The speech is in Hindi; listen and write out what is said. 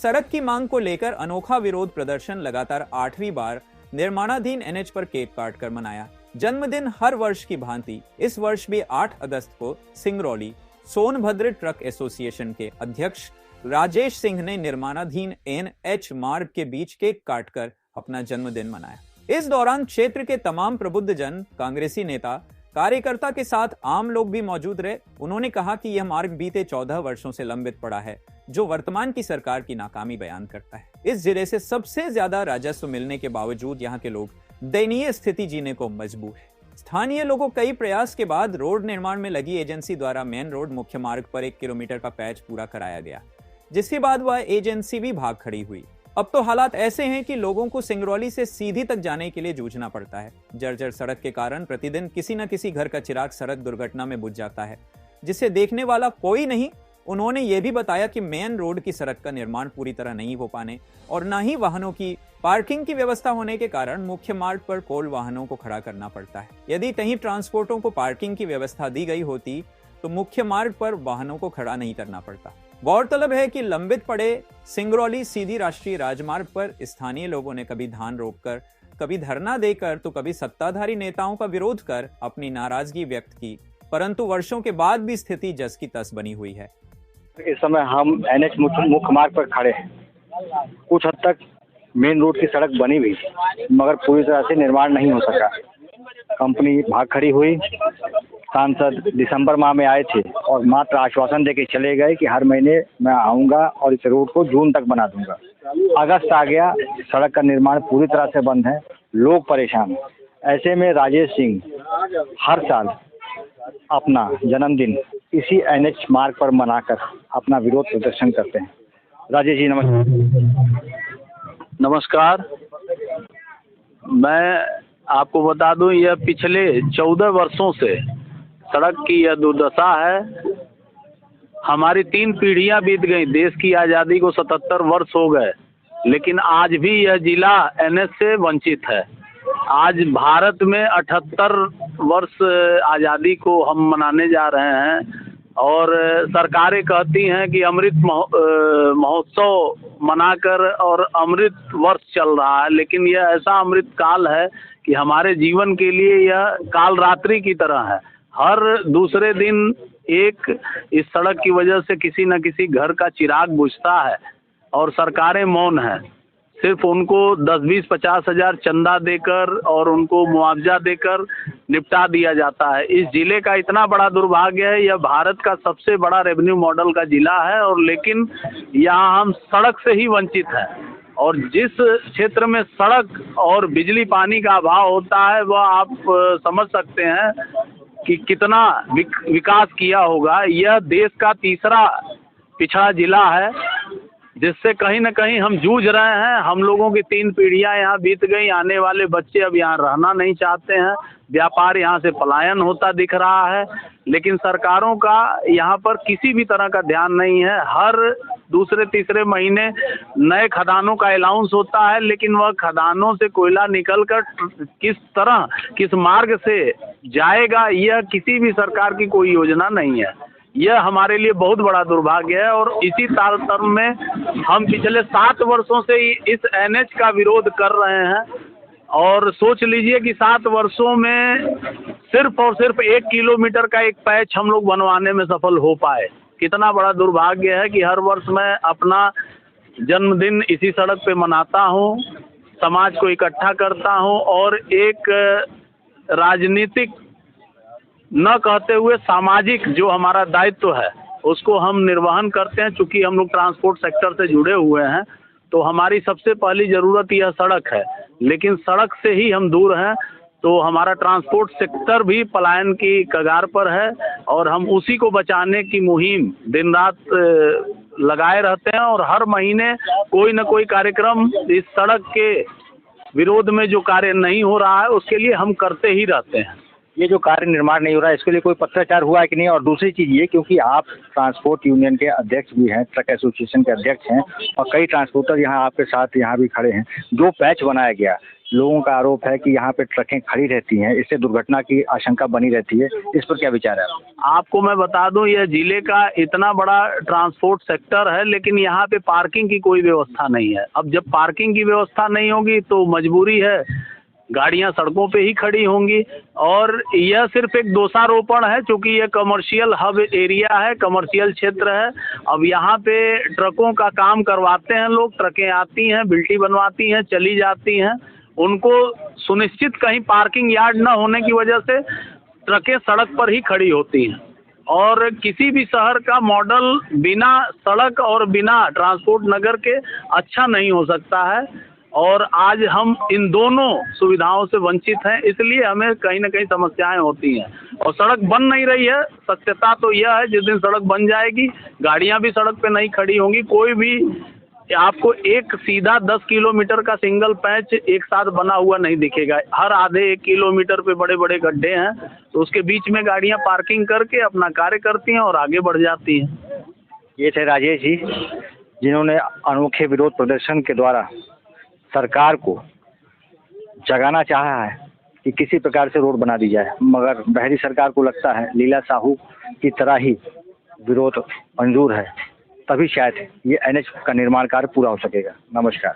सड़क की मांग को लेकर अनोखा विरोध प्रदर्शन लगातार 8वीं बार निर्माणाधीन एनएच पर केक काट कर मनाया। जन्मदिन हर वर्ष की भांति इस वर्ष भी 8 अगस्त को सिंगरौली सोनभद्र ट्रक एसोसिएशन के अध्यक्ष राजेश सिंह ने निर्माणाधीन एनएच मार्ग के बीच केक काटकर अपना जन्मदिन मनाया। इस दौरान क्षेत्र के तमाम प्रबुद्ध जन, कांग्रेसी नेता, कार्यकर्ता के साथ आम लोग भी मौजूद रहे। उन्होंने कहा कि यह मार्ग बीते 14 वर्षों से लंबित पड़ा है, जो वर्तमान की सरकार की नाकामी बयान करता है। इस जिले से सबसे ज्यादा राजस्व मिलने के बावजूद यहाँ के लोग दयनीय स्थिति जीने को मजबूर है। स्थानीय लोगों कई प्रयास के बाद रोड निर्माण में लगी एजेंसी द्वारा मेन रोड मुख्य मार्ग पर 1 किलोमीटर का पैच पूरा कराया गया, जिसके बाद वह एजेंसी भी भाग खड़ी हुई। अब तो हालात ऐसे हैं कि लोगों को सिंगरौली से सीधी तक जाने के लिए जूझना पड़ता है। जर्जर सड़क के कारण प्रतिदिन किसी न किसी घर का चिराग सड़क दुर्घटना में बुझ जाता है, जिसे देखने वाला कोई नहीं। उन्होंने ये भी बताया कि मेन रोड की सड़क का निर्माण पूरी तरह नहीं हो पाने और न ही वाहनों की पार्किंग की व्यवस्था होने के कारण मुख्य मार्ग पर कोल वाहनों को खड़ा करना पड़ता है। यदि कहीं ट्रांसपोर्टों को पार्किंग की व्यवस्था दी गई होती तो मुख्य मार्ग पर वाहनों को खड़ा नहीं करना पड़ता। गौरतलब है कि लंबित पड़े सिंगरौली सीधी राष्ट्रीय राजमार्ग पर स्थानीय लोगों ने कभी धान रोककर, कभी धरना देकर तो कभी सत्ताधारी नेताओं का विरोध कर अपनी नाराजगी व्यक्त की, परंतु वर्षों के बाद भी स्थिति जस की तस बनी हुई है। इस समय हम एनएच मुख्य मार्ग पर खड़े हैं। कुछ हद तक मेन रोड की सड़क बनी हुई, मगर पूरी तरह से निर्माण नहीं हो सका। कंपनी भाग खड़ी हुई। सांसद दिसंबर माह में आए थे और मात्र आश्वासन देके चले गए कि हर महीने मैं आऊँगा और इस रोड को जून तक बना दूंगा। अगस्त आ गया, सड़क का निर्माण पूरी तरह से बंद है, लोग परेशान हैं। ऐसे में राजेश सिंह हर साल अपना जन्मदिन इसी एनएच मार्ग पर मनाकर अपना विरोध प्रदर्शन करते हैं। राजेश जी नमस्कार। नमस्कार। मैं आपको बता दूं, यह पिछले 14 वर्षों से सड़क की यह दुर्दशा है। हमारी 3 पीढ़ियां बीत गई। देश की आज़ादी को 77 वर्ष हो गए, लेकिन आज भी यह जिला एनएच से वंचित है। आज भारत में 78 वर्ष आज़ादी को हम मनाने जा रहे हैं और सरकारें कहती हैं कि अमृत महोत्सव मनाकर और अमृत वर्ष चल रहा है, लेकिन यह ऐसा अमृत काल है कि हमारे जीवन के लिए यह काल रात्रि की तरह है। हर दूसरे दिन एक इस सड़क की वजह से किसी न किसी घर का चिराग बुझता है और सरकारें मौन हैं। सिर्फ उनको 10-20, 50 हज़ार चंदा देकर और उनको मुआवजा देकर निपटा दिया जाता है। इस जिले का इतना बड़ा दुर्भाग्य है, यह भारत का सबसे बड़ा रेवेन्यू मॉडल का जिला है और लेकिन यहाँ हम सड़क से ही वंचित हैं। और जिस क्षेत्र में सड़क और बिजली पानी का अभाव होता है वह आप समझ सकते हैं कि कितना विकास किया होगा। यह देश का तीसरा पिछड़ा जिला है, जिससे कहीं न कहीं हम जूझ रहे हैं। हम लोगों की 3 पीढ़ियां यहाँ बीत गई। आने वाले बच्चे अब यहाँ रहना नहीं चाहते हैं। व्यापार यहाँ से पलायन होता दिख रहा है, लेकिन सरकारों का यहाँ पर किसी भी तरह का ध्यान नहीं है। हर दूसरे तीसरे महीने नए खदानों का अलाउंस होता है, लेकिन वह खदानों से कोयला निकलकर किस तरह, किस मार्ग से जाएगा, यह किसी भी सरकार की कोई योजना नहीं है। यह हमारे लिए बहुत बड़ा दुर्भाग्य है और इसी तारतम्य में हम पिछले 7 वर्षों से इस एनएच का विरोध कर रहे हैं। और सोच लीजिए कि 7 वर्षों में सिर्फ और सिर्फ 1 किलोमीटर का एक पैच हम लोग बनवाने में सफल हो पाए। कितना बड़ा दुर्भाग्य है कि हर वर्ष मैं अपना जन्मदिन इसी सड़क पे मनाता हूँ, समाज को इकट्ठा करता हूँ और एक राजनीतिक न कहते हुए सामाजिक जो हमारा दायित्व है उसको हम निर्वहन करते हैं। चूँकि हम लोग ट्रांसपोर्ट सेक्टर से जुड़े हुए हैं तो हमारी सबसे पहली ज़रूरत यह सड़क है, लेकिन सड़क से ही हम दूर हैं तो हमारा ट्रांसपोर्ट सेक्टर भी पलायन की कगार पर है और हम उसी को बचाने की मुहिम दिन रात लगाए रहते हैं। और हर महीने कोई न कोई कार्यक्रम इस सड़क के विरोध में जो कार्य नहीं हो रहा है उसके लिए हम करते ही रहते हैं। ये जो कार्य निर्माण नहीं हो रहा है, इसके लिए कोई पत्राचार हुआ है कि नहीं? और दूसरी चीज़ ये, क्योंकि आप ट्रांसपोर्ट यूनियन के अध्यक्ष भी हैं, ट्रक एसोसिएशन के अध्यक्ष हैं, और कई ट्रांसपोर्टर यहाँ आपके साथ यहाँ भी खड़े हैं, जो पैच बनाया गया, लोगों का आरोप है कि यहाँ पे ट्रकें खड़ी रहती हैं, इससे दुर्घटना की आशंका बनी रहती है। इस पर क्या विचार है आपका? आपको मैं बता दूं, यह जिले का इतना बड़ा ट्रांसपोर्ट सेक्टर है, लेकिन यहाँ पे पार्किंग की कोई व्यवस्था नहीं है। अब जब पार्किंग की व्यवस्था नहीं होगी तो मजबूरी है, गाड़ियां सड़कों पे ही खड़ी होंगी। और यह सिर्फ एक दोषारोपण है, क्योंकि यह कमर्शियल हब एरिया है, कमर्शियल क्षेत्र है। अब यहाँ पे ट्रकों का काम करवाते हैं लोग, ट्रकें आती हैं, बिल्टी बनवाती हैं, चली जाती हैं। उनको सुनिश्चित कहीं पार्किंग यार्ड न होने की वजह से ट्रकें सड़क पर ही खड़ी होती हैं। और किसी भी शहर का मॉडल बिना सड़क और बिना ट्रांसपोर्ट नगर के अच्छा नहीं हो सकता है। और आज हम इन दोनों सुविधाओं से वंचित हैं, इसलिए हमें कहीं ना कहीं समस्याएं होती हैं। और सड़क बन नहीं रही है। सत्यता तो यह है, जिस दिन सड़क बन जाएगी गाड़ियां भी सड़क पे नहीं खड़ी होंगी। कोई भी आपको एक सीधा 10 किलोमीटर का सिंगल पैच एक साथ बना हुआ नहीं दिखेगा। हर आधे 1 किलोमीटर पे बड़े बड़े गड्ढे हैं, तो उसके बीच में गाड़ियां पार्किंग करके अपना कार्य करती हैं और आगे बढ़ जाती हैं। ये थे राजेश जी, जिन्होंने अनोखे विरोध प्रदर्शन के द्वारा सरकार को जगाना चाहा है कि किसी प्रकार से रोड बना दी जाए, मगर बहरी सरकार को लगता है लीला साहू की तरह ही विरोध मंजूर है, तभी शायद ये एनएच का निर्माण कार्य पूरा हो सकेगा। नमस्कार।